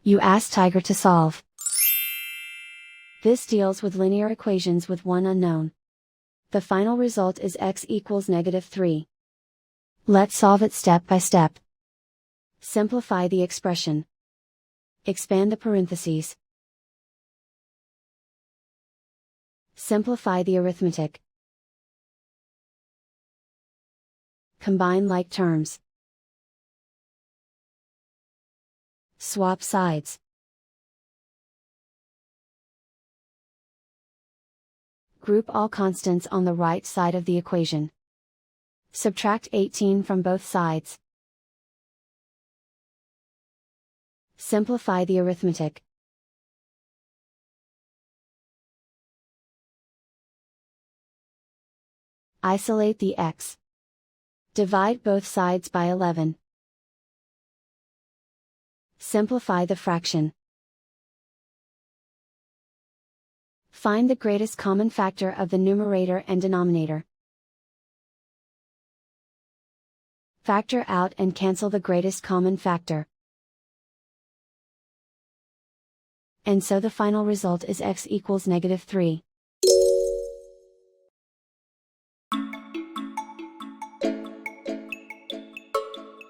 You ask Tiger to solve. This deals with linear equations with one unknown. The final result is x equals -3. Let's solve it step by step. Simplify the expression. Expand the parentheses. Simplify the arithmetic. Combine like terms. Swap sides. Group all constants on the right side of the equation. Subtract 18 from both sides. Simplify the arithmetic. Isolate the x. Divide both sides by 11. Simplify the fraction. Find the greatest common factor of the numerator and denominator. Factor out and cancel the greatest common factor. And so the final result is x equals -3.